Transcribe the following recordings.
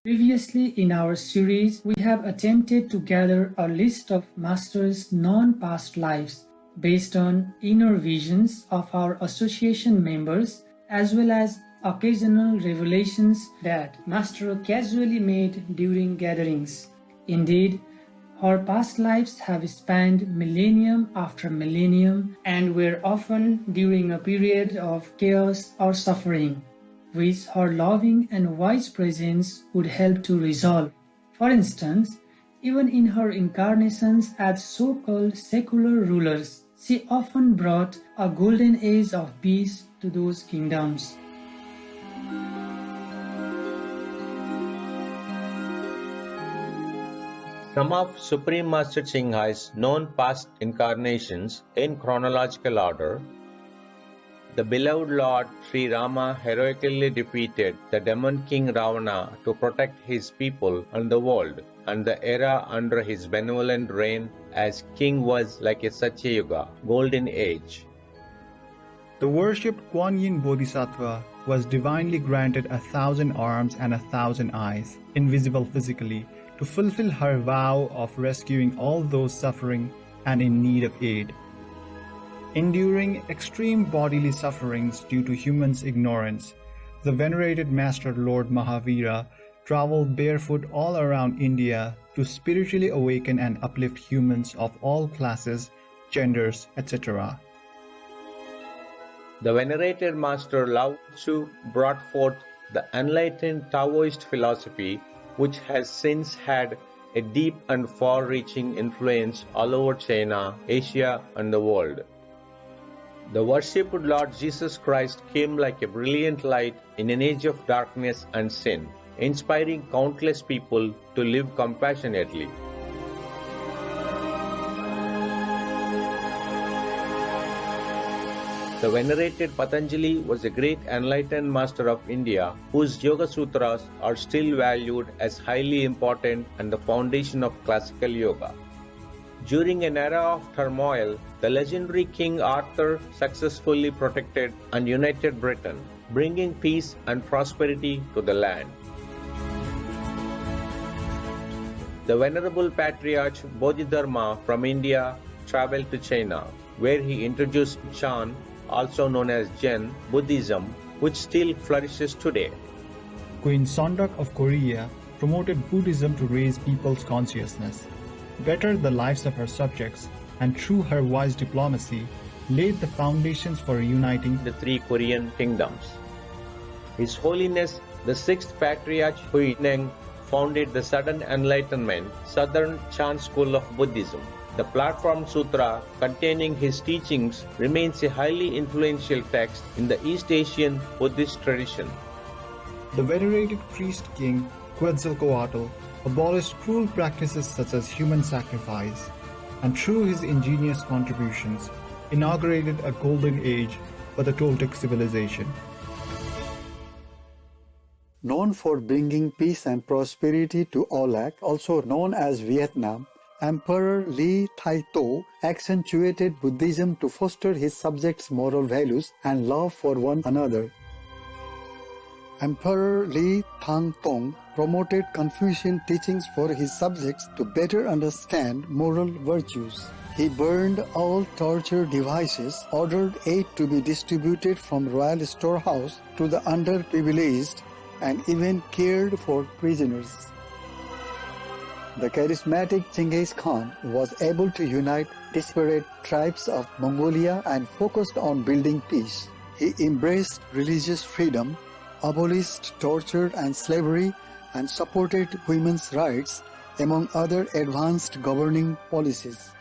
Previously in our series, we have attempted to gather a list of Master's non-past lives based on inner visions of our association members as well as occasional revelations that Master casually made during gatherings. Indeed, her past lives have spanned millennium after millennium and were often during a period of chaos or suffering, which her loving and wise presence would help to resolve. For instance, even in her incarnations as so-called secular rulers, she often brought a golden age of peace to those kingdoms. Some of Supreme Master Thanh Hai's known past incarnations in chronological order. The beloved Lord Sri Rama heroically defeated the demon king Ravana to protect his people and the world, and the era under his benevolent reign as king was like a Satyayuga, golden age. The worshipped Kuan Yin Bodhisattva was divinely granted 1,000 arms and 1,000 eyes, invisible physically, to fulfill her vow of rescuing all those suffering and in need of aid. Enduring extreme bodily sufferings due to humans' ignorance, the venerated Master Lord Mahavira traveled barefoot all around India to spiritually awaken and uplift humans of all classes, genders, etc. The venerated Master Lao Tzu brought forth the enlightened Taoist philosophy, which has since had a deep and far-reaching influence all over China, Asia, and the world. The worshipped Lord Jesus Christ came like a brilliant light in an age of darkness and sin, inspiring countless people to live compassionately. The venerated Patanjali was a great enlightened master of India whose Yoga Sutras are still valued as highly important and the foundation of classical yoga. During an era of turmoil, the legendary King Arthur successfully protected and united Britain, bringing peace and prosperity to the land. The Venerable Patriarch Bodhidharma from India traveled to China, where he introduced Chan, also known as Zen Buddhism, which still flourishes today. Queen Sondak of Korea promoted Buddhism to raise people's consciousness, bettered the lives of her subjects, and through her wise diplomacy, laid the foundations for uniting the three Korean kingdoms. His Holiness the 6th Patriarch Huineng founded the Sudden Enlightenment Southern Chan School of Buddhism. The Platform Sutra containing his teachings remains a highly influential text in the East Asian Buddhist tradition. The venerated priest king Quetzalcoatl abolished cruel practices such as human sacrifice, and through his ingenious contributions, inaugurated a golden age for the Toltec civilization. Known for bringing peace and prosperity to Olac, also known as Vietnam, Emperor Li Tai-to accentuated Buddhism to foster his subjects' moral values and love for one another. Emperor Li Tang-tong promoted Confucian teachings for his subjects to better understand moral virtues. He burned all torture devices, ordered aid to be distributed from royal storehouse to the underprivileged, and even cared for prisoners. The charismatic Genghis Khan was able to unite disparate tribes of Mongolia and focused on building peace. He embraced religious freedom, abolished torture and slavery, and supported women's rights, among other advanced governing policies.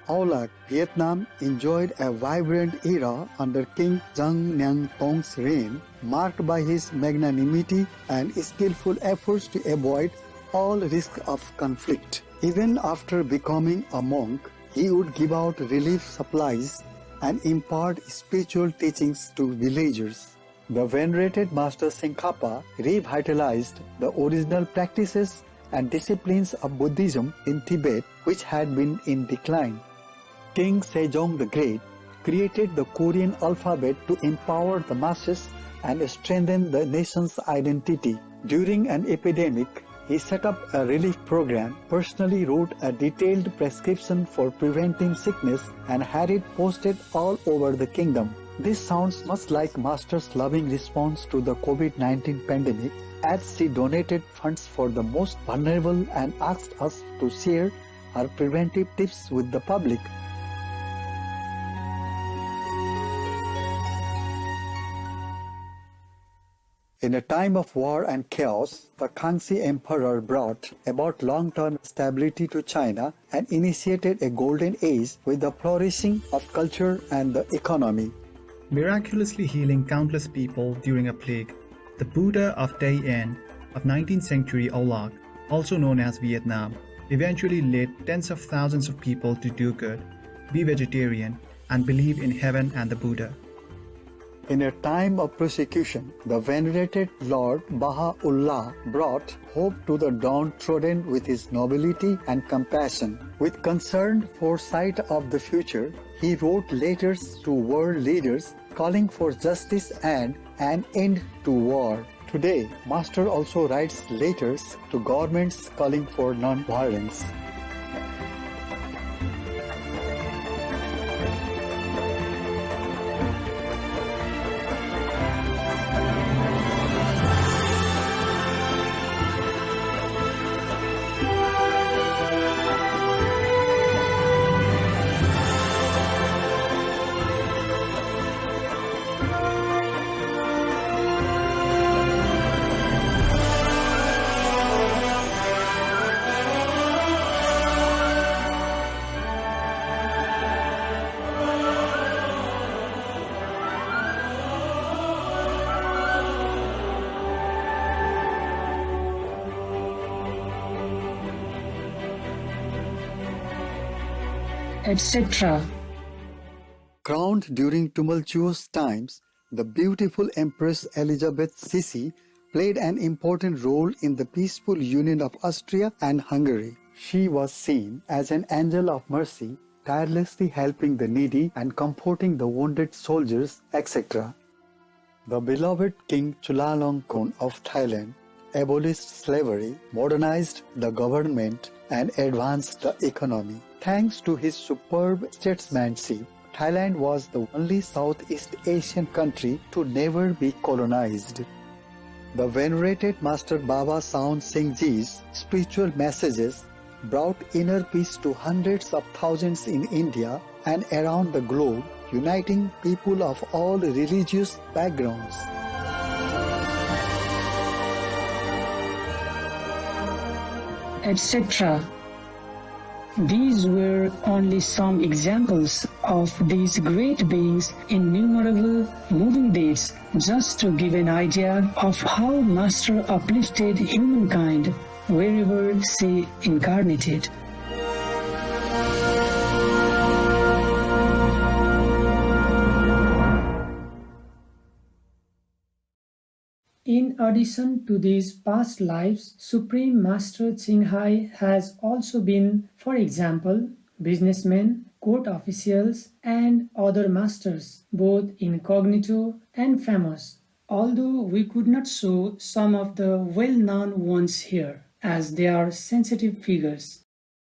Olac, Vietnam enjoyed a vibrant era under King Zhang Nang Tong's reign, marked by his magnanimity and skillful efforts to avoid all risk of conflict. Even after becoming a monk, he would give out relief supplies and impart spiritual teachings to villagers. The venerated Master Tsongkhapa revitalized the original practices and disciplines of Buddhism in Tibet, which had been in decline. King Sejong the Great created the Korean alphabet to empower the masses and strengthen the nation's identity. During an epidemic, he set up a relief program, personally wrote a detailed prescription for preventing sickness, and had it posted all over the kingdom. This sounds much like Master's loving response to the COVID-19 pandemic, as she donated funds for the most vulnerable and asked us to share her preventive tips with the public. In a time of war and chaos, the Kangxi Emperor brought about long-term stability to China and initiated a golden age with the flourishing of culture and the economy. Miraculously healing countless people during a plague, the Buddha of Tay-En of 19th century Olak, also known as Vietnam, eventually led tens of thousands of people to do good, be vegetarian, and believe in heaven and the Buddha. In a time of persecution, the venerated Lord Baha'u'llah brought hope to the downtrodden with his nobility and compassion. With concerned foresight of the future, he wrote letters to world leaders calling for justice and an end to war. Today, Master also writes letters to governments calling for non-violence. etc. Crowned during tumultuous times, the beautiful Empress Elizabeth Sisi played an important role in the peaceful union of Austria and Hungary. She was seen as an angel of mercy, tirelessly helping the needy and comforting the wounded soldiers, etc. The beloved King Chulalongkorn of Thailand abolished slavery, modernized the government, and advanced the economy. Thanks to his superb statesmanship, Thailand was the only Southeast Asian country to never be colonized. The venerated Master Baba Saun Singh Ji's spiritual messages brought inner peace to hundreds of thousands in India and around the globe, uniting people of all religious backgrounds. etc. These were only some examples of these great beings' innumerable moving deeds, just to give an idea of how Master uplifted humankind wherever she incarnated. In addition to these past lives, Supreme Master Hai has also been, for example, businessmen, court officials, and other masters, both incognito and famous, although we could not show some of the well-known ones here, as they are sensitive figures.